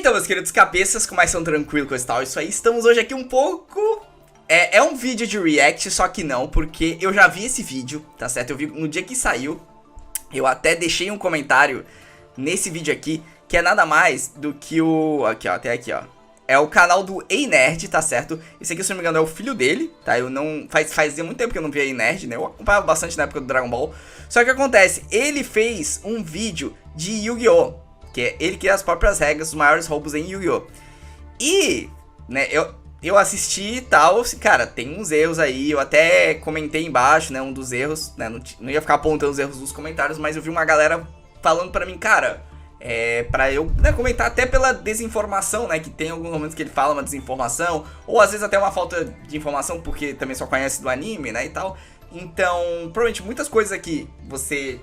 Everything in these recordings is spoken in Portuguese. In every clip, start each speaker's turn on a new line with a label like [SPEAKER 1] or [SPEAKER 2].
[SPEAKER 1] Então, meus queridos cabeças, como mais são tranquilo com esse tal, isso aí, estamos hoje aqui um pouco... É um vídeo de react, só que não, porque eu já vi esse vídeo, tá certo? Eu vi no dia que saiu, eu até deixei um comentário nesse vídeo aqui, que é nada mais do que o... Aqui, ó, até aqui, ó. É o canal do Ei Nerd, tá certo? Esse aqui, se não me engano, é o filho dele, tá? Eu não... Fazia muito tempo que eu não via Ei Nerd, né? Eu acompanhava bastante na época do Dragon Ball. Só que acontece, ele fez um vídeo de Yu-Gi-Oh! Que é ele cria as próprias regras dos maiores roubos em Yu-Gi-Oh! E, né, eu assisti e tal, cara, tem uns erros aí, eu até comentei embaixo, né, um dos erros, né, não ia ficar apontando os erros dos comentários, mas eu vi uma galera falando pra mim, cara, pra eu, né, comentar até pela desinformação, né, que tem alguns momentos que ele fala uma desinformação, ou às vezes até uma falta de informação, porque também só conhece do anime, né, e tal. Então, provavelmente muitas coisas aqui você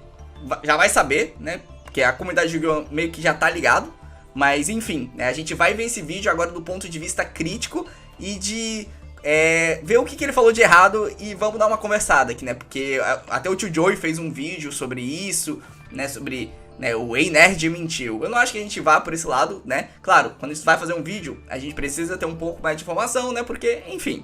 [SPEAKER 1] já vai saber, né, porque a comunidade de Yu-Gi-Oh! Meio que já tá ligado. Mas enfim, né, a gente vai ver esse vídeo agora do ponto de vista crítico e de ver o que ele falou de errado e vamos dar uma conversada aqui, né? Porque até o tio Joey fez um vídeo sobre isso, né? Sobre, né, o Ei Nerd mentiu. Eu não acho que a gente vá por esse lado, né? Claro, quando a gente vai fazer um vídeo, a gente precisa ter um pouco mais de informação, né? Porque, enfim,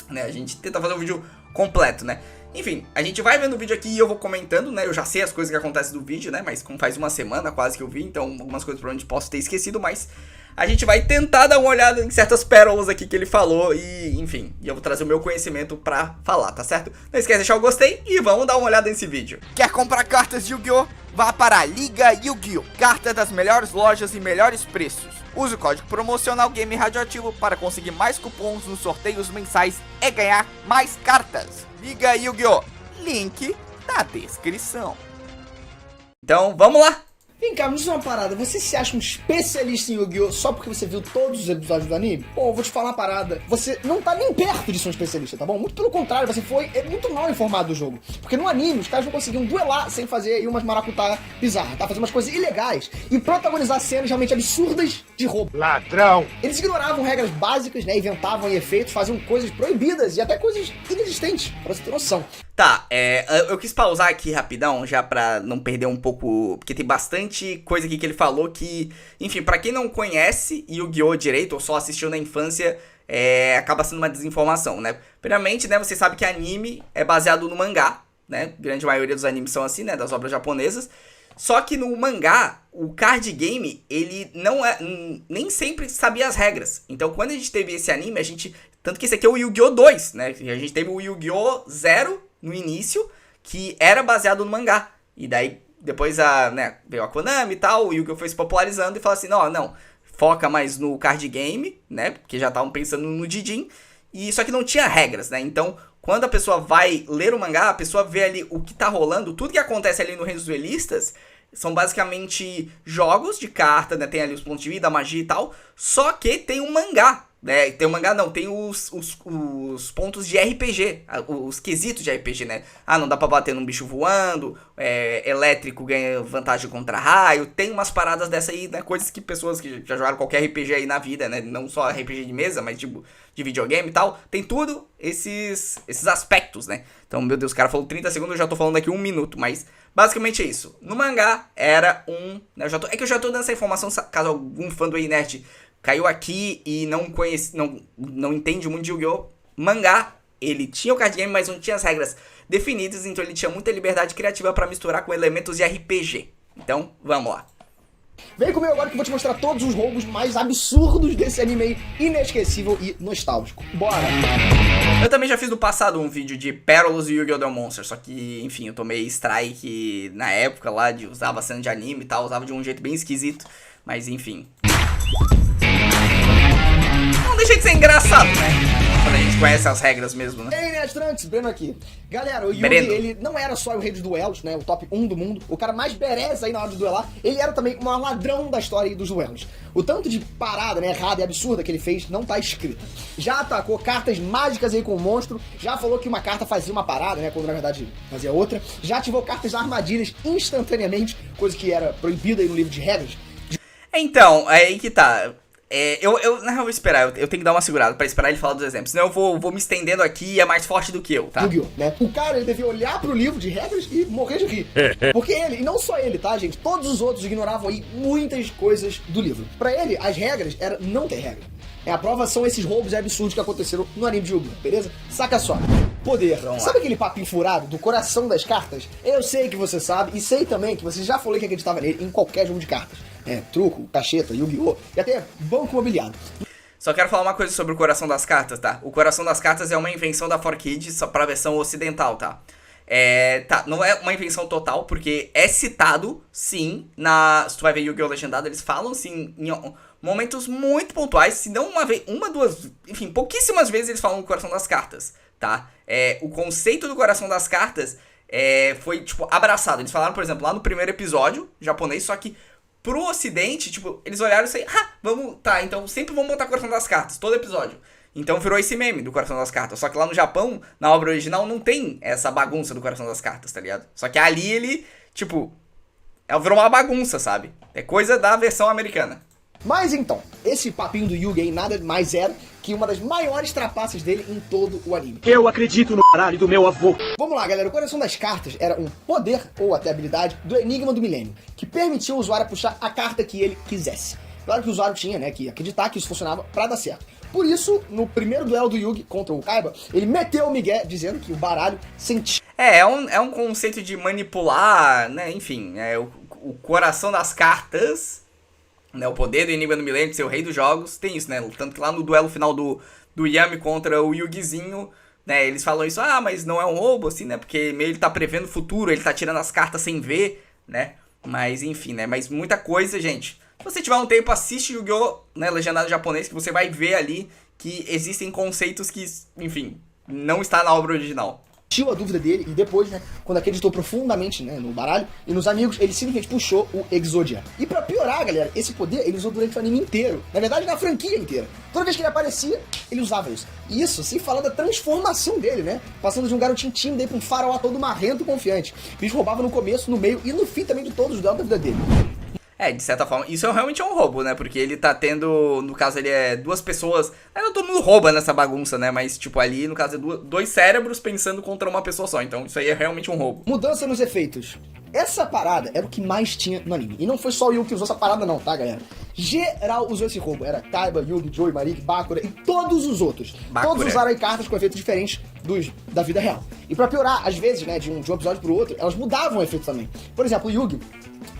[SPEAKER 1] né, a gente tenta fazer um vídeo completo, né? Enfim, a gente vai vendo o vídeo aqui e eu vou comentando, né? Eu já sei as coisas que acontecem do vídeo, né? Mas como faz uma semana quase que eu vi, então algumas coisas provavelmente posso ter esquecido, mas a gente vai tentar dar uma olhada em certas pérolas aqui que ele falou e, enfim, eu vou trazer o meu conhecimento pra falar, tá certo? Não esquece de deixar o gostei e vamos dar uma olhada nesse vídeo.
[SPEAKER 2] Quer comprar cartas de Yu-Gi-Oh? Vá para a Liga Yu-Gi-Oh! Cartas das melhores lojas e melhores preços. Use o código promocional Game Radioativo para conseguir mais cupons nos sorteios mensais e ganhar mais cartas. Liga Yu-Gi-Oh! Link na descrição.
[SPEAKER 1] Então, vamos lá!
[SPEAKER 3] Vem cá, me diz uma parada, você se acha um especialista em Yu-Gi-Oh! Só porque você viu todos os episódios do anime? Pô, eu vou te falar uma parada, você não tá nem perto de ser um especialista, tá bom? Muito pelo contrário, você foi muito mal informado do jogo. Porque no anime, os caras não conseguiam duelar sem fazer aí umas maracutá bizarras, tá? Fazer umas coisas ilegais e protagonizar cenas realmente absurdas de roubo.
[SPEAKER 4] Ladrão!
[SPEAKER 3] Eles ignoravam regras básicas, né? Inventavam efeitos, faziam coisas proibidas e até coisas inexistentes, pra você ter noção.
[SPEAKER 1] Tá, eu quis pausar aqui rapidão, já pra não perder um pouco, porque tem bastante coisa aqui que ele falou que, enfim, pra quem não conhece Yu-Gi-Oh! Direito, ou só assistiu na infância, acaba sendo uma desinformação, né? Primeiramente, né, você sabe que anime é baseado no mangá, né? A grande maioria dos animes são assim, né, das obras japonesas. Só que no mangá, o card game, ele nem sempre sabia as regras. Então, quando a gente teve esse anime, tanto que esse aqui é o Yu-Gi-Oh! 2, né? A gente teve o Yu-Gi-Oh! 0 no início, que era baseado no mangá. E daí, depois veio a Konami e tal, o Yu-Gi-Oh! Foi se popularizando e falou assim, não, foca mais no card game, né? Porque já estavam pensando no Didin. E só que não tinha regras, né? Então, quando a pessoa vai ler o mangá, a pessoa vê ali o que tá rolando, tudo que acontece ali no Reino dos Duelistas são basicamente jogos de carta, né? Tem ali os pontos de vida, a magia e tal. Só que tem um mangá, né? Tem um mangá não, tem os pontos de RPG, os quesitos de RPG, né? Ah, não dá pra bater num bicho voando, elétrico ganha vantagem contra raio, tem umas paradas dessa aí, né? Coisas que pessoas que já jogaram qualquer RPG aí na vida, né? Não só RPG de mesa, mas tipo de videogame e tal, tem tudo esses aspectos, né? Então, meu Deus, o cara falou 30 segundos, eu já tô falando aqui 1 minuto, mas basicamente é isso. No mangá era né, é que eu já tô dando essa informação, caso algum fã do Ei Nerd caiu aqui e não entende muito de Yu-Gi-Oh! Mangá, ele tinha o card game, mas não tinha as regras definidas, então ele tinha muita liberdade criativa pra misturar com elementos de RPG. Então, vamos lá.
[SPEAKER 3] Vem comigo agora que eu vou te mostrar todos os roubos mais absurdos desse anime aí, inesquecível e nostálgico. Bora!
[SPEAKER 1] Eu também já fiz no passado um vídeo de pérolas e Yu-Gi-Oh! The Monster, só que, enfim, eu tomei strike na época lá, usava cena de anime e tal, usava de um jeito bem esquisito, mas enfim. Não deixa de ser engraçado, né? Quando a gente conhece as regras mesmo, né?
[SPEAKER 3] Ei, Nerd Trunks, Breno aqui. Galera, o Yugi,
[SPEAKER 1] Breno.
[SPEAKER 3] ele não era só o rei dos duelos, né? O top 1 do mundo. O cara mais bereza aí na hora de duelar. Ele era também o maior ladrão da história aí dos duelos. O tanto de parada, né, errada e absurda que ele fez não tá escrito. Já atacou cartas mágicas aí com o monstro. Já falou que uma carta fazia uma parada, né? Quando na verdade fazia outra. Já ativou cartas armadilhas instantaneamente, coisa que era proibida aí no livro de regras.
[SPEAKER 1] Então, é aí que tá. Na real, vou esperar. Eu tenho que dar uma segurada pra esperar ele falar dos exemplos. Senão eu vou me estendendo aqui e é mais forte do que eu, tá?
[SPEAKER 3] Yu-Gi-Oh, né? O cara, ele devia olhar pro livro de regras e morrer de rir. Porque ele, e não só ele, tá, gente? Todos os outros ignoravam aí muitas coisas do livro. Pra ele, as regras era não ter regra. A prova são esses roubos absurdos que aconteceram no anime de Yu-Gi-Oh, beleza? Saca só. Poder. Sabe aquele papinho furado do coração das cartas? Eu sei que você sabe, e sei também que você já falou que acreditava nele em qualquer jogo de cartas. Truco, cacheta, Yu-Gi-Oh! E até banco imobiliário.
[SPEAKER 1] Só quero falar uma coisa sobre o coração das cartas, tá? O coração das cartas é uma invenção da 4Kids só pra versão ocidental, tá? Não é uma invenção total, porque é citado, sim, se tu vai ver Yu-Gi-Oh! Legendado, eles falam, sim, em momentos muito pontuais, se não uma vez, uma, duas, enfim, pouquíssimas vezes eles falam do coração das cartas, tá? O conceito do coração das cartas foi, tipo, abraçado. Eles falaram, por exemplo, lá no primeiro episódio japonês, só que pro ocidente, tipo, eles olharam e disseram, então sempre vamos botar coração das cartas, todo episódio. Então virou esse meme do coração das cartas. Só que lá no Japão, na obra original, não tem essa bagunça do coração das cartas, tá ligado? Só que ali ele, tipo, virou uma bagunça, sabe? É coisa da versão americana.
[SPEAKER 3] Mas então, esse papinho do Yu-Gi nada mais era que uma das maiores trapaças dele em todo o anime.
[SPEAKER 4] Eu acredito no caralho do meu avô.
[SPEAKER 3] Vamos lá, galera. O coração das cartas era um poder, ou até habilidade, do Enigma do Milênio, que permitia o usuário puxar a carta que ele quisesse. Claro que o usuário tinha, né, que acreditar que isso funcionava pra dar certo. Por isso, no primeiro duelo do Yugi contra o Kaiba, ele meteu o migué dizendo que o baralho sentia.
[SPEAKER 1] É um conceito de manipular, né, enfim, o coração das cartas, né, o poder do Enigma do Milênio de ser o rei dos jogos, tem isso, né, tanto que lá no duelo final do Yami contra o Yugizinho, né, eles falam isso, mas não é um roubo, assim, né, porque meio ele tá prevendo o futuro, ele tá tirando as cartas sem ver, né, mas enfim, né, mas muita coisa, gente. Se você tiver um tempo, assiste Yu-Gi-Oh! Né, legendado em japonês, que você vai ver ali que existem conceitos que, enfim, não está na obra original.
[SPEAKER 3] A dúvida dele, e depois, né, quando acreditou profundamente, né, no baralho e nos amigos, ele simplesmente puxou o Exodia. E pra piorar, galera, esse poder ele usou durante o anime inteiro. Na verdade, na franquia inteira. Toda vez que ele aparecia, ele usava isso. E isso, sem falar da transformação dele, né? Passando de um garotinho tímido aí pra um faraó todo marrento e confiante. O bicho roubava no começo, no meio e no fim também de todos os duelos da vida dele.
[SPEAKER 1] De certa forma, isso realmente é um roubo, né? Porque ele tá tendo, no caso, ele é duas pessoas. Não todo mundo rouba nessa bagunça, né? Mas, tipo, ali, no caso, é dois cérebros pensando contra uma pessoa só. Então, isso aí é realmente um roubo.
[SPEAKER 3] Mudança nos efeitos. Essa parada era o que mais tinha no anime. E não foi só o Yugi que usou essa parada não, tá, galera? Geral usou esse roubo. Era Kaiba, Yugi, Joey, Marik, Bakura e todos os outros.
[SPEAKER 1] Bakura.
[SPEAKER 3] Todos usaram aí cartas com efeitos diferentes da vida real. E pra piorar, às vezes, né, de um episódio pro outro, elas mudavam o efeito também. Por exemplo, o Yugi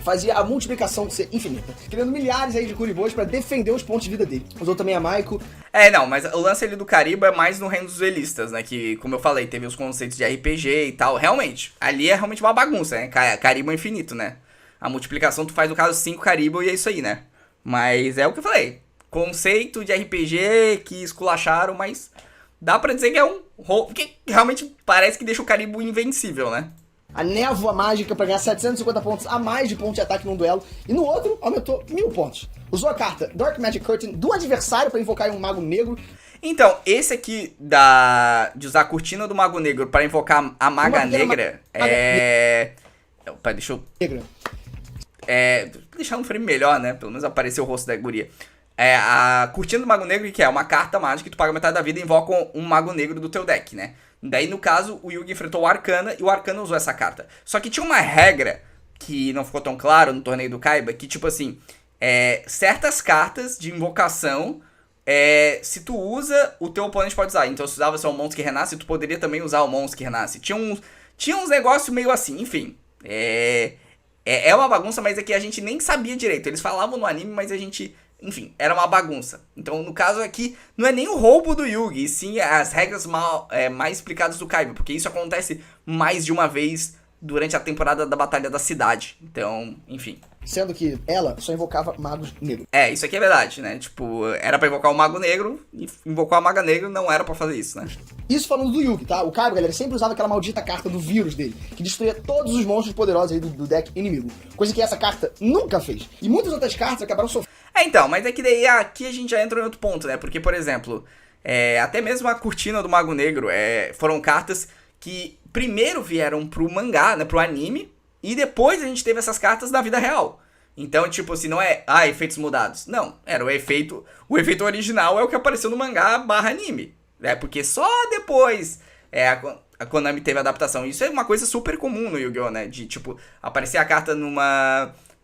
[SPEAKER 3] fazia a multiplicação ser infinita, criando milhares aí de Kuribos pra defender os pontos de vida dele. Usou também a Maiko.
[SPEAKER 1] Não, mas o lance ali do Karibo é mais no reino dos duelistas, né? Que, como eu falei, teve os conceitos de RPG e tal. Realmente, ali é realmente uma bagunça, né? Karibo é infinito, né? A multiplicação tu faz, no caso, 5 Karibo e é isso aí, né? Mas é o que eu falei. Conceito de RPG que esculacharam, mas dá pra dizer que é um roubo, que realmente parece que deixa o Karibo invencível, né?
[SPEAKER 3] A névoa mágica pra ganhar 750 pontos a mais de ponto de ataque num duelo. E no outro, aumentou 1000 pontos. Usou a carta Dark Magic Curtain do adversário pra invocar um mago negro.
[SPEAKER 1] Então, esse aqui de usar a cortina do mago negro pra invocar a maga negra Opa, deixa eu...
[SPEAKER 3] Negra.
[SPEAKER 1] Deixar um frame melhor, né? Pelo menos aparecer o rosto da guria. A cortina do mago negro, que é uma carta mágica que tu paga metade da vida e invoca um mago negro do teu deck, né? Daí, no caso, o Yugi enfrentou o Arcana e o Arcana usou essa carta. Só que tinha uma regra que não ficou tão claro no torneio do Kaiba, que tipo assim, certas cartas de invocação, se tu usa, o teu oponente pode usar. Então se tu usava só o Monstro que Renasce, tu poderia também usar o Monstro que Renasce. Tinha uns negócios meio assim, enfim. É uma bagunça, mas é que a gente nem sabia direito. Eles falavam no anime, mas a gente... Enfim, era uma bagunça. Então, no caso aqui, não é nem o roubo do Yugi, e sim as regras mais explicadas do Kaiba, porque isso acontece mais de uma vez durante a temporada da Batalha da Cidade. Então, enfim.
[SPEAKER 3] Sendo que ela só invocava magos negros.
[SPEAKER 1] Isso aqui é verdade, né? Tipo, era pra invocar o Mago Negro, e invocou a Maga Negra, não era pra fazer isso, né?
[SPEAKER 3] Isso falando do Yugi, tá? O Kaiba, galera, sempre usava aquela maldita carta do vírus dele, que destruía todos os monstros poderosos aí do deck inimigo. Coisa que essa carta nunca fez. E muitas outras cartas acabaram sofrendo.
[SPEAKER 1] Então, mas é que daí aqui a gente já entra em outro ponto, né? Porque, por exemplo, até mesmo a cortina do Mago Negro foram cartas que primeiro vieram pro mangá, né? Pro anime, e depois a gente teve essas cartas na vida real. Então, tipo assim, não é, efeitos mudados. Não, era o efeito original é o que apareceu no mangá barra anime. É, porque só depois a Konami teve a adaptação. Isso é uma coisa super comum no Yu-Gi-Oh, né? De, tipo, aparecer a carta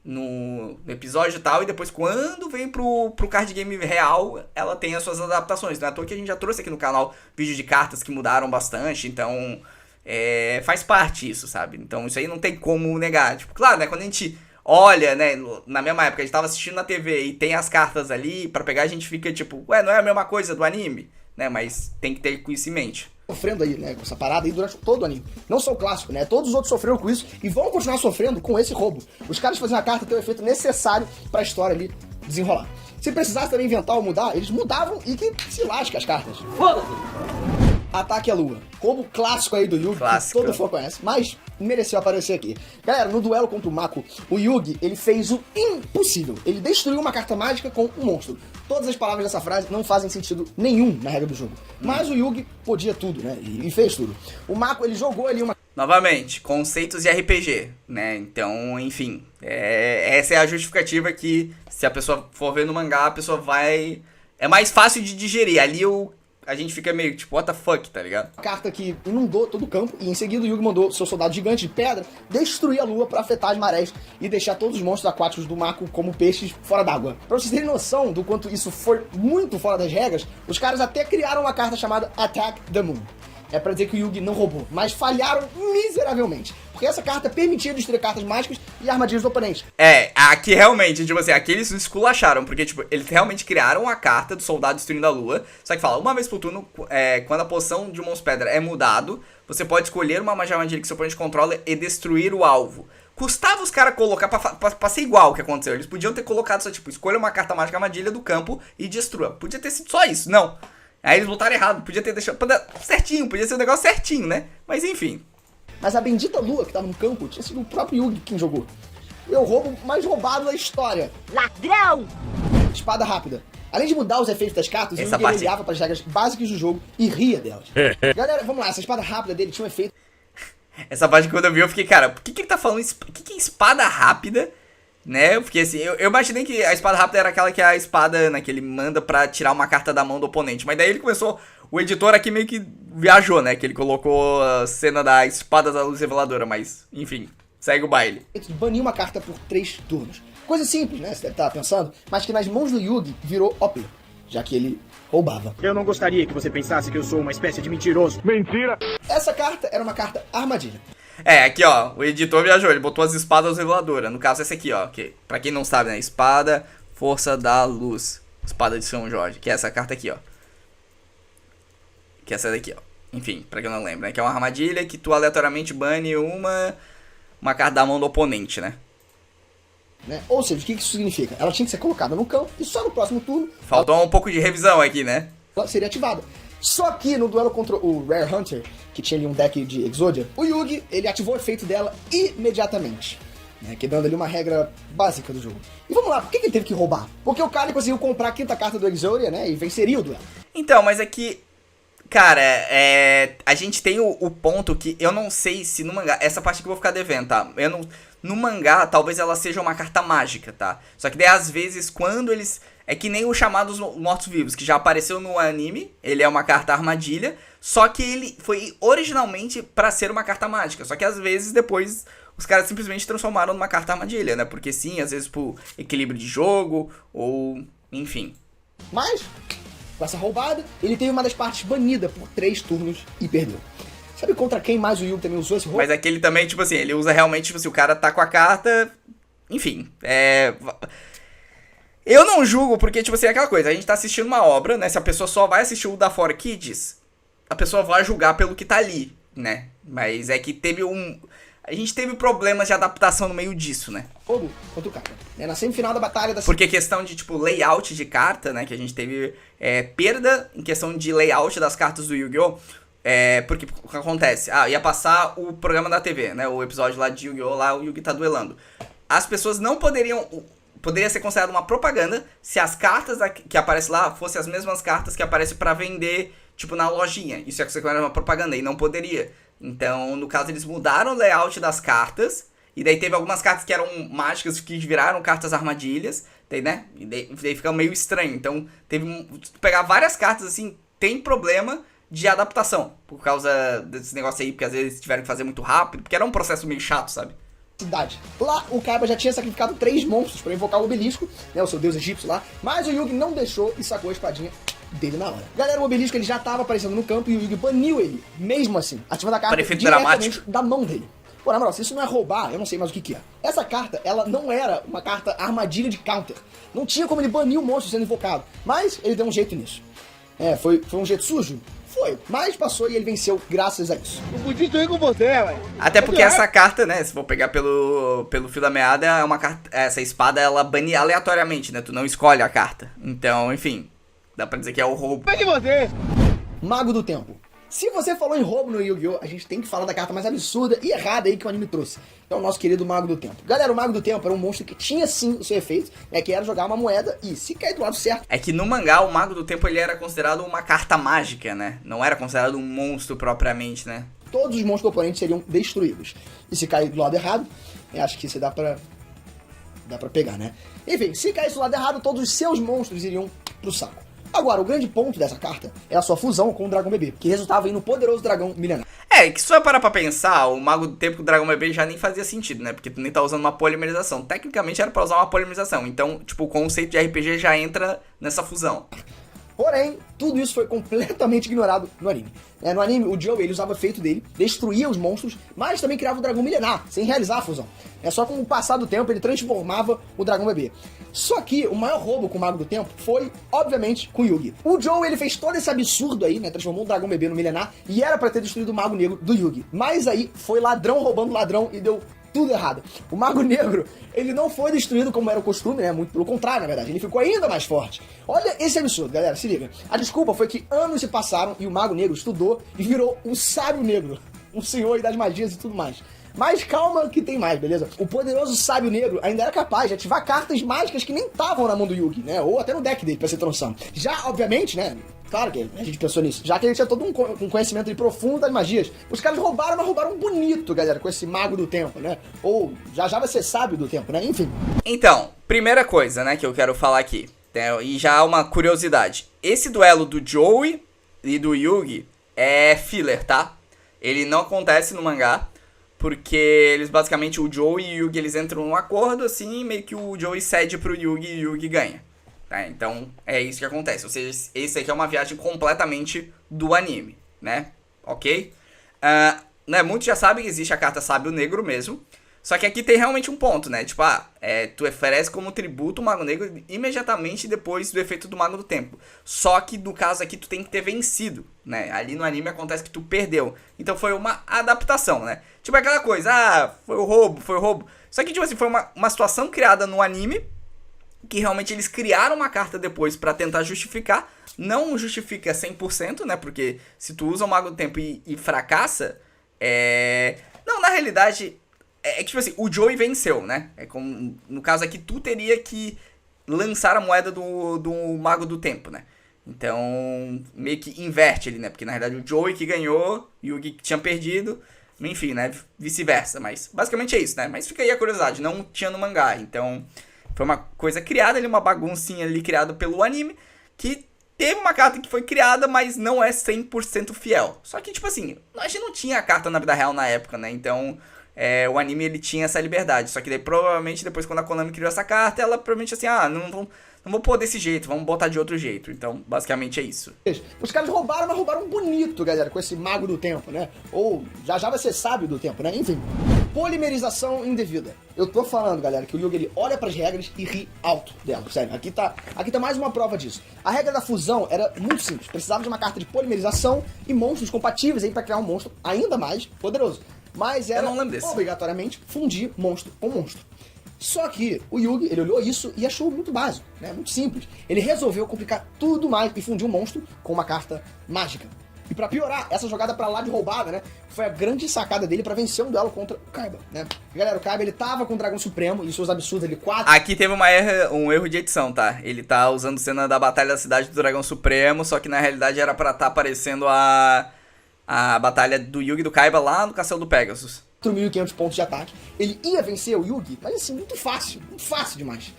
[SPEAKER 1] no episódio e tal, e depois quando vem pro card game real, ela tem as suas adaptações. Não é à toa que a gente já trouxe aqui no canal vídeos de cartas que mudaram bastante, então faz parte isso, sabe? Então isso aí não tem como negar. Tipo, claro, né, quando a gente olha, né, na mesma época, a gente tava assistindo na TV e tem as cartas ali pra pegar, a gente fica tipo, ué, não é a mesma coisa do anime? Né, mas tem que ter isso em mente.
[SPEAKER 3] Sofrendo aí, né, com essa parada aí durante todo o anime. Não só o clássico, né? Todos os outros sofreram com isso e vão continuar sofrendo com esse roubo. Os caras faziam a carta ter o efeito necessário pra história ali desenrolar. Se precisasse também inventar ou mudar, eles mudavam e que se lasca as cartas. Ataque à Lua. Roubo clássico aí do Yugi,
[SPEAKER 1] Clássico.
[SPEAKER 3] que todo fã conhece, mas mereceu aparecer aqui. Galera, no duelo contra o Mako, o Yugi, ele fez o impossível. Ele destruiu uma carta mágica com um monstro. Todas as palavras dessa frase não fazem sentido nenhum na regra do jogo. Mas o Yugi podia tudo, né? E fez tudo. O Mako, ele jogou ali uma...
[SPEAKER 1] Novamente, conceitos de RPG, né? Então, enfim, essa é a justificativa que, se a pessoa for ver no mangá, a pessoa vai... É mais fácil de digerir. Ali a gente fica meio tipo, what the fuck, tá ligado?
[SPEAKER 3] carta que inundou todo o campo, e em seguida o Yugi mandou seu soldado gigante de pedra destruir a lua pra afetar as marés e deixar todos os monstros aquáticos do Mako como peixes fora d'água. Pra vocês terem noção do quanto isso foi muito fora das regras, os caras até criaram uma carta chamada Attack the Moon. É pra dizer que o Yugi não roubou, mas falharam miseravelmente, porque essa carta permitia destruir cartas mágicas e armadilhas do oponente.
[SPEAKER 1] Aqui realmente, tipo assim, aqui eles esculacharam, porque, tipo, eles realmente criaram a carta do soldado destruindo a lua, só que fala, uma vez por turno, quando a poção de Mons Pedra é mudado, você pode escolher uma magia armadilha que seu oponente controla e destruir o alvo. Custava os caras colocar pra ser igual o que aconteceu, eles podiam ter colocado só, tipo, escolha uma carta mágica armadilha do campo e destrua. Podia ter sido só isso, não. Aí eles botaram errado, podia ter deixado certinho, podia ser um negócio certinho, né? Mas enfim.
[SPEAKER 3] Mas a bendita lua que tava no campo tinha sido o próprio Yugi quem jogou. É o roubo mais roubado da história.
[SPEAKER 5] Ladrão!
[SPEAKER 3] Espada rápida. Além de mudar os efeitos das cartas, o
[SPEAKER 1] Essa
[SPEAKER 3] Yugi
[SPEAKER 1] parte-
[SPEAKER 3] olhava para as regras básicas do jogo e ria delas. Galera, vamos lá, essa espada rápida dele tinha um efeito
[SPEAKER 1] Essa parte que quando eu vi, eu fiquei, cara, por que ele tá falando o que é espada rápida? Né? Eu fiquei assim, eu imaginei que a espada rápida era aquela que é a espada, né, que ele manda pra tirar uma carta da mão do oponente. Mas daí ele começou, o editor aqui meio que viajou, né? Que ele colocou a cena da espada da luz reveladora, mas, enfim, segue o baile.
[SPEAKER 3] de banir uma carta por 3 turnos. Coisa simples, né? Você deve estar pensando, mas que nas mãos do Yugi virou OP, já que ele roubava.
[SPEAKER 4] Eu não gostaria que você pensasse que eu sou uma espécie de mentiroso. Mentira!
[SPEAKER 3] Essa carta era uma carta armadilha.
[SPEAKER 1] Aqui ó, o editor viajou, ele botou as espadas reveladoras. No caso essa aqui ó, que pra quem não sabe, né, espada, força da luz, espada de São Jorge, que é essa carta aqui ó. Que é essa daqui ó, enfim, pra quem não lembra, né, que é uma armadilha que tu aleatoriamente bane uma carta da mão do oponente, né.
[SPEAKER 3] Né? Ou seja, o que isso significa? Ela tinha que ser colocada no campo e só no próximo turno
[SPEAKER 1] Faltou um pouco de revisão aqui, né.
[SPEAKER 3] ela seria ativada. Só que no duelo contra o Rare Hunter, que tinha ali um deck de Exodia, o Yugi, ele ativou o efeito dela imediatamente, né, quebrando ali uma regra básica do jogo. E vamos lá, por que ele teve que roubar? Porque o cara conseguiu comprar a quinta carta do Exodia, né, e venceria o duelo.
[SPEAKER 1] Então, mas aqui, cara, a gente tem o ponto que eu não sei se no mangá, essa parte que eu vou ficar devendo, tá? No mangá, talvez ela seja uma carta mágica, tá? Só que daí, às vezes, quando eles... É que nem o Chamados Mortos-Vivos, que já apareceu no anime, ele é uma carta armadilha, só que ele foi originalmente pra ser uma carta mágica. Só que, às vezes, depois, os caras simplesmente transformaram numa carta armadilha, né? Porque sim, às vezes por equilíbrio de jogo, ou... enfim.
[SPEAKER 3] Mas, com essa roubada, ele teve uma das partes banida por 3 turnos e perdeu. Sabe contra quem mais o Yugi também usou esse roubo?
[SPEAKER 1] Mas aquele também, tipo assim, ele usa realmente, tipo assim, o cara tá com a carta... Enfim, Eu não julgo, porque, tipo assim, é aquela coisa, a gente tá assistindo uma obra, né? Se a pessoa só vai assistir o da 4Kids, a pessoa vai julgar pelo que tá ali, né? Mas é que teve a gente teve problemas de adaptação no meio disso, né?
[SPEAKER 3] Roubo contra o cara. Né? Na semifinal da batalha da...
[SPEAKER 1] Porque questão de, tipo, layout de carta, né? Que a gente teve perda em questão de layout das cartas do Yu-Gi-Oh! Porque o que acontece? Ia passar o programa da TV, né? O episódio lá de Yu-Gi-Oh! Lá o Yugi tá duelando. As pessoas não poderiam... Poderia ser considerado uma propaganda se as cartas que aparecem lá fossem as mesmas cartas que aparecem pra vender, tipo, na lojinha. Isso é considerado uma propaganda e não poderia. Então, no caso, eles mudaram o layout das cartas E daí teve algumas cartas que eram mágicas que viraram cartas armadilhas, daí, né? E daí fica meio estranho. Então, pegar várias cartas assim, tem problema de adaptação. Por causa desse negócio aí, porque às vezes tiveram que fazer muito rápido, porque era um processo meio chato, sabe?
[SPEAKER 3] Cidade. Lá, o Kaiba já tinha sacrificado 3 monstros pra invocar o obelisco, né, o seu deus egípcio lá, mas o Yugi não deixou e sacou a espadinha dele na hora. Galera, o obelisco ele já tava aparecendo no campo e o Yugi baniu ele, mesmo assim, ativando a carta
[SPEAKER 1] Para efeito
[SPEAKER 3] diretamente
[SPEAKER 1] dramático.
[SPEAKER 3] da mão dele. Pô, na moral, se isso não é roubar, eu não sei mais o que é. Essa carta, ela não era uma carta armadilha de counter. Não tinha como ele banir o monstro sendo invocado, mas ele deu um jeito nisso. Foi um jeito sujo? Foi, mas passou e ele venceu graças a isso.
[SPEAKER 4] Não podia ir com você, velho.
[SPEAKER 1] Até porque essa carta, né, se for pegar pelo fio da meada, é uma carta, essa espada ela bane aleatoriamente, né? Tu não escolhe a carta. Então, enfim, dá pra dizer que é o roubo.
[SPEAKER 4] Vai de você.
[SPEAKER 3] Mago do Tempo. Se você falou em roubo no Yu-Gi-Oh!, a gente tem que falar da carta mais absurda e errada aí que o anime trouxe. É o nosso querido Mago do Tempo. Galera, o Mago do Tempo era um monstro que tinha sim o seu efeito, né, que era jogar uma moeda e se cair do lado certo...
[SPEAKER 1] É que no mangá, o Mago do Tempo ele era considerado uma carta mágica, né? Não era considerado um monstro propriamente, né?
[SPEAKER 3] Todos os monstros do oponente seriam destruídos. E se cair do lado errado, eu acho que isso dá pra pegar, né? Enfim, se caísse do lado errado, todos os seus monstros iriam pro saco. Agora, o grande ponto dessa carta é a sua fusão com o Dragão Bebê, que resultava aí no poderoso dragão milenar.
[SPEAKER 1] É, que se você parar pra pensar, o Mago do Tempo com o Dragão Bebê já nem fazia sentido, né? Porque tu nem tá usando uma polimerização. Tecnicamente era pra usar uma polimerização. Então, tipo, o conceito de RPG já entra nessa fusão.
[SPEAKER 3] Porém, tudo isso foi completamente ignorado no anime. No anime, o Joe ele usava o efeito dele, destruía os monstros, mas também criava o dragão milenar, sem realizar a fusão. Só com o passar do tempo, ele transformava o dragão bebê. Só que o maior roubo com o Mago do Tempo foi, obviamente, com o Yugi. O Joe ele fez todo esse absurdo aí, né? Transformou o dragão bebê no milenar, e era pra ter destruído o Mago Negro do Yugi. Mas aí, foi ladrão roubando ladrão e deu tudo errado. O Mago Negro, ele não foi destruído como era o costume, né? Muito pelo contrário, na verdade. Ele ficou ainda mais forte. Olha esse absurdo, galera. Se liga. A desculpa foi que anos se passaram e o Mago Negro estudou e virou um sábio negro. Um senhor das magias e tudo mais. Mas calma que tem mais, beleza? O poderoso sábio negro ainda era capaz de ativar cartas mágicas que nem estavam na mão do Yugi, né? Ou até no deck dele, pra ser noção. Já, obviamente, né? Claro que a gente pensou nisso. Já que ele tinha todo um conhecimento profundo das magias. Os caras roubaram, mas roubaram bonito, galera, com esse Mago do Tempo, né? Ou já vai ser sábio do tempo, né? Enfim.
[SPEAKER 1] Então, primeira coisa, né, que eu quero falar aqui. E já há uma curiosidade. Esse duelo do Joey e do Yugi é filler, tá? Ele não acontece no mangá. Porque eles basicamente, o Joey e o Yugi, eles entram num acordo assim, meio que o Joey cede pro Yugi e o Yugi ganha. Tá? Então é isso que acontece. Ou seja, esse aqui é uma viagem completamente do anime, né? Ok? Né, muitos já sabem que existe a carta Sábio Negro mesmo. Só que aqui tem realmente um ponto, né? Tipo, tu oferece como tributo o Mago Negro imediatamente depois do efeito do Mago do Tempo. Só que no caso aqui tu tem que ter vencido, né? Ali no anime acontece que tu perdeu. Então foi uma adaptação, né? Tipo aquela coisa, foi o roubo. Só que tipo assim, foi uma situação criada no anime, que realmente eles criaram uma carta depois pra tentar justificar. Não justifica 100%, né? Porque se tu usa o Mago do Tempo e fracassa, não, na realidade... É que, tipo assim, o Joey venceu, né? Como, no caso aqui, tu teria que lançar a moeda do Mago do Tempo, né? Então, meio que inverte ali, né? Porque, na realidade, o Joey que ganhou e o Yugi que tinha perdido. Enfim, né? Vice-versa. Mas, basicamente é isso, né? Mas fica aí a curiosidade. Não tinha no mangá. Então, foi uma coisa criada ali, uma baguncinha ali criada pelo anime. Que teve uma carta que foi criada, mas não é 100% fiel. Só que, tipo assim, a gente não tinha a carta na vida real na época, né? Então... o anime ele tinha essa liberdade, só que daí provavelmente depois quando a Konami criou essa carta, ela provavelmente assim, não vou pôr desse jeito, vamos botar de outro jeito. Então, basicamente é isso.
[SPEAKER 3] Os caras roubaram, mas roubaram bonito, galera, com esse Mago do Tempo, né? Ou já vai ser sábio do tempo, né? Enfim. Polimerização indevida. Eu tô falando, galera, que o Yugi ele olha pras regras e ri alto delas, sério. Aqui tá mais uma prova disso. A regra da fusão era muito simples. Precisava de uma carta de polimerização e monstros compatíveis aí pra criar um monstro ainda mais poderoso. Mas era obrigatoriamente fundir monstro com monstro. Só que o Yugi, ele olhou isso e achou muito básico, né? Muito simples. Ele resolveu complicar tudo mais e fundir um monstro com uma carta mágica. E pra piorar, essa jogada pra lá de roubada, né? Foi a grande sacada dele pra vencer um duelo contra o Kaiba, né? Galera, o Kaiba, ele tava com o Dragão Supremo e seus absurdos, ele 4...
[SPEAKER 1] Aqui teve um erro de edição, tá? Ele tá usando cena da Batalha da Cidade do Dragão Supremo, só que na realidade era pra tá aparecendo a batalha do Yugi e do Kaiba lá no Castelo do Pegasus.
[SPEAKER 3] 4.500 pontos de ataque. Ele ia vencer o Yugi, mas assim, muito fácil demais.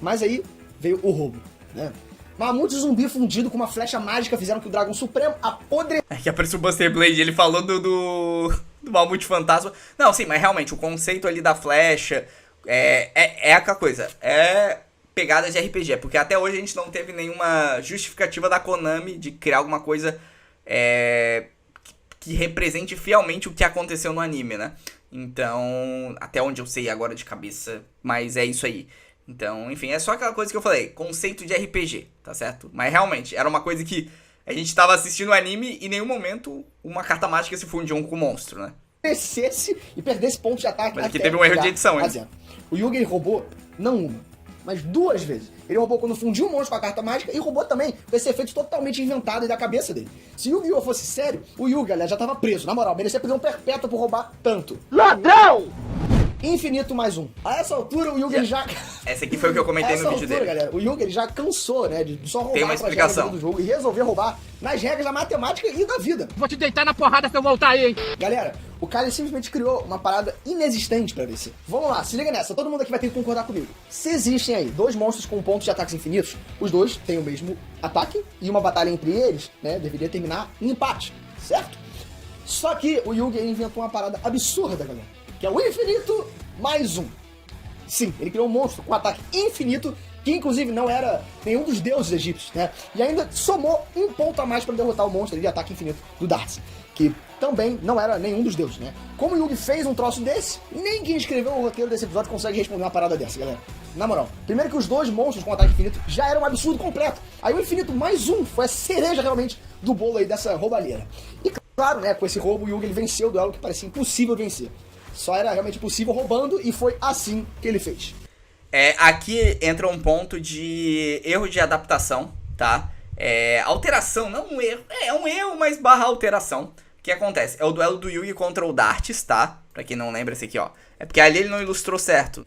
[SPEAKER 3] Mas aí veio o roubo, né? Mamute zumbi fundido com uma flecha mágica fizeram que o Dragão Supremo apodrecesse.
[SPEAKER 1] É que apareceu o Buster Blade, ele falou do Mamute Fantasma. Não, sim, mas realmente, o conceito ali da flecha é aquela coisa. É pegada de RPG, porque até hoje a gente não teve nenhuma justificativa da Konami de criar alguma coisa que represente fielmente o que aconteceu no anime, né? Então, até onde eu sei agora de cabeça, mas é isso aí. Então, enfim, é só aquela coisa que eu falei, conceito de RPG, tá certo? Mas realmente, era uma coisa que a gente tava assistindo o anime e em nenhum momento uma carta mágica se fundiu com o monstro, né?
[SPEAKER 3] Descesse e perdesse pontos de ataque.
[SPEAKER 1] Mas aqui teve um erro de edição, hein?
[SPEAKER 3] O Yugi roubou, não uma, mas 2 vezes. Ele roubou quando fundiu o monstro com a carta mágica e roubou também com esse efeito totalmente inventado aí da cabeça dele. Se o Yu-Gi-Oh! Fosse sério, o Yugi, aliás, já tava preso. Na moral, merecia prisão perpétua por roubar tanto.
[SPEAKER 2] Ladrão!
[SPEAKER 3] Infinito mais um. A essa altura, o Yugi já...
[SPEAKER 1] Essa aqui foi o que eu comentei no vídeo dele.
[SPEAKER 3] Galera, o Yugi ele já cansou, né, de só roubar
[SPEAKER 1] Tem uma explicação
[SPEAKER 3] do jogo e resolver roubar nas regras da matemática e da vida.
[SPEAKER 4] Vou te deitar na porrada se eu voltar aí, hein?
[SPEAKER 3] Galera, o cara simplesmente criou uma parada inexistente pra vencer. Vamos lá, se liga nessa, todo mundo aqui vai ter que concordar comigo. Se existem aí 2 monstros com pontos de ataques infinitos, os 2 têm o mesmo ataque e uma batalha entre eles, né, deveria terminar em empate, certo? Só que o Yugi inventou uma parada absurda, galera, que é o infinito mais um. Sim, ele criou um monstro com ataque infinito, que inclusive não era nenhum dos deuses egípcios, né? E ainda somou um ponto a mais para derrotar o monstro de ataque infinito do Darcy, que também não era nenhum dos deuses, né? Como o Yugi fez um troço desse, nem quem escreveu o roteiro desse episódio consegue responder uma parada dessa, galera. Na moral, primeiro que os 2 monstros com ataque infinito já era um absurdo completo. Aí o infinito mais um foi a cereja realmente do bolo aí dessa roubalheira. E claro, né, com esse roubo o Yugi ele venceu o duelo que parecia impossível vencer. Só era realmente possível roubando e foi assim que ele fez.
[SPEAKER 1] Aqui entra um ponto de erro de adaptação, tá? Alteração, não um erro. É um erro, mas barra alteração. O que acontece? É o duelo do Yugi contra o Darts, tá? Pra quem não lembra esse aqui, ó. É porque ali ele não ilustrou certo.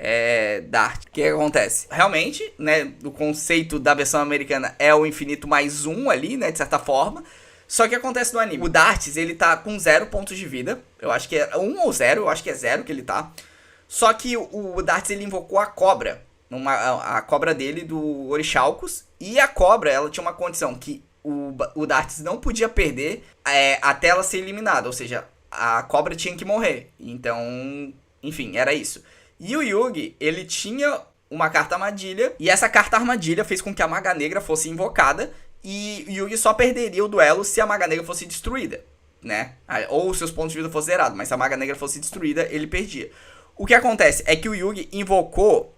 [SPEAKER 1] Dart. O que acontece? Realmente, né, o conceito da versão americana é o infinito mais um ali, né, de certa forma. Só que acontece no anime. O Darts, ele tá com 0 pontos de vida. Eu acho que é 1 ou 0, eu acho que é 0 que ele tá. Só que o Darts, ele invocou a cobra. A cobra dele, do Orichalcos. E a cobra, ela tinha uma condição que o Darts não podia perder até ela ser eliminada. Ou seja, a cobra tinha que morrer. Então, enfim, era isso. E o Yugi, ele tinha uma carta armadilha. E essa carta armadilha fez com que a Maga Negra fosse invocada. E o Yugi só perderia o duelo se a Maga Negra fosse destruída, né? Ou seus pontos de vida fossem zerados, mas se a Maga Negra fosse destruída, ele perdia. O que acontece é que o Yugi invocou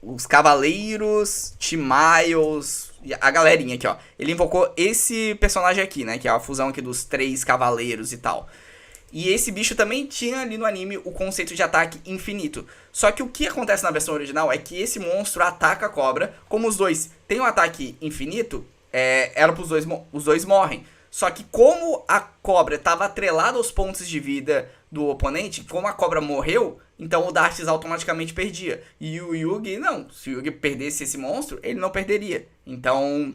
[SPEAKER 1] os Cavaleiros, T-Miles, a galerinha aqui, ó. Ele invocou esse personagem aqui, né? Que é a fusão aqui dos 3 Cavaleiros e tal. E esse bicho também tinha ali no anime o conceito de ataque infinito. Só que o que acontece na versão original é que esse monstro ataca a cobra. Como os dois têm um ataque infinito, era pros os dois morrem. Só que como a cobra estava atrelada aos pontos de vida do oponente, como a cobra morreu, então o Darts automaticamente perdia. E o Yugi não. Se o Yugi perdesse esse monstro, ele não perderia. Então...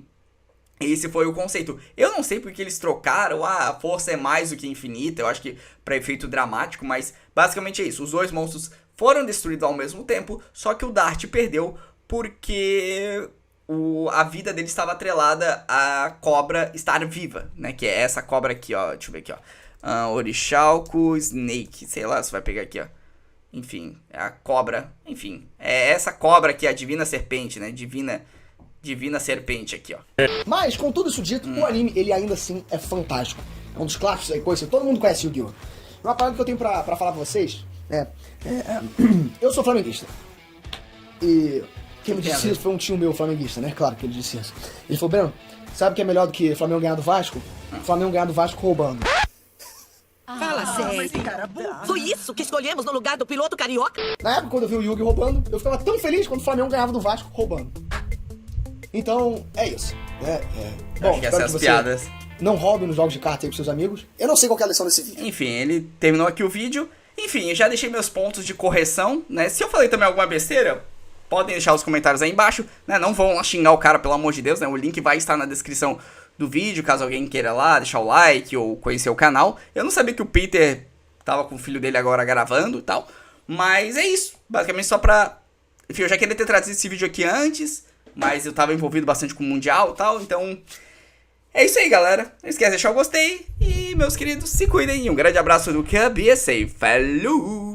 [SPEAKER 1] esse foi o conceito. Eu não sei porque eles trocaram, a força é mais do que infinita, eu acho que para efeito dramático, mas basicamente é isso. Os 2 monstros foram destruídos ao mesmo tempo, só que o Dart perdeu porque a vida dele estava atrelada à cobra estar viva, né? Que é essa cobra aqui, ó. Deixa eu ver aqui, ó. Orichalco, Snake, sei lá, você vai pegar aqui, ó. Enfim, é a cobra, enfim. É essa cobra aqui, a Divina Serpente, né? Divina Serpente aqui, ó.
[SPEAKER 3] Mas, com tudo isso dito, o anime, ele ainda assim é fantástico. É um dos clássicos aí, coisa, todo mundo conhece Yu-Gi-Oh! Uma parada que eu tenho pra falar pra vocês eu sou flamenguista. E quem me disse isso foi um tio meu flamenguista, né? Claro que ele disse isso. Ele falou, Breno, sabe o que é melhor do que o Flamengo ganhar do Vasco? O Flamengo ganhar do Vasco roubando.
[SPEAKER 5] Fala sério. Foi isso que escolhemos no lugar do piloto carioca?
[SPEAKER 3] Na época, quando eu vi o Yugi roubando, eu ficava tão feliz quando o Flamengo ganhava do Vasco roubando. Então, é isso. Bom,
[SPEAKER 1] acho que essas piadas
[SPEAKER 3] não roube nos jogos de carta aí com seus amigos. Eu não sei qual é a lição desse vídeo.
[SPEAKER 1] Enfim, ele terminou aqui o vídeo. Enfim, eu já deixei meus pontos de correção, né? Se eu falei também alguma besteira, podem deixar os comentários aí embaixo, né? Não vão lá xingar o cara, pelo amor de Deus, né? O link vai estar na descrição do vídeo, caso alguém queira lá deixar o like ou conhecer o canal. Eu não sabia que o Peter tava com o filho dele agora gravando e tal. Mas é isso, basicamente só pra... Enfim, eu já queria ter trazido esse vídeo aqui antes, mas eu tava envolvido bastante com o Mundial e tal, então... É isso aí, galera. Não esquece de deixar o gostei e, meus queridos, se cuidem. Um grande abraço do Cub e safe. Falou!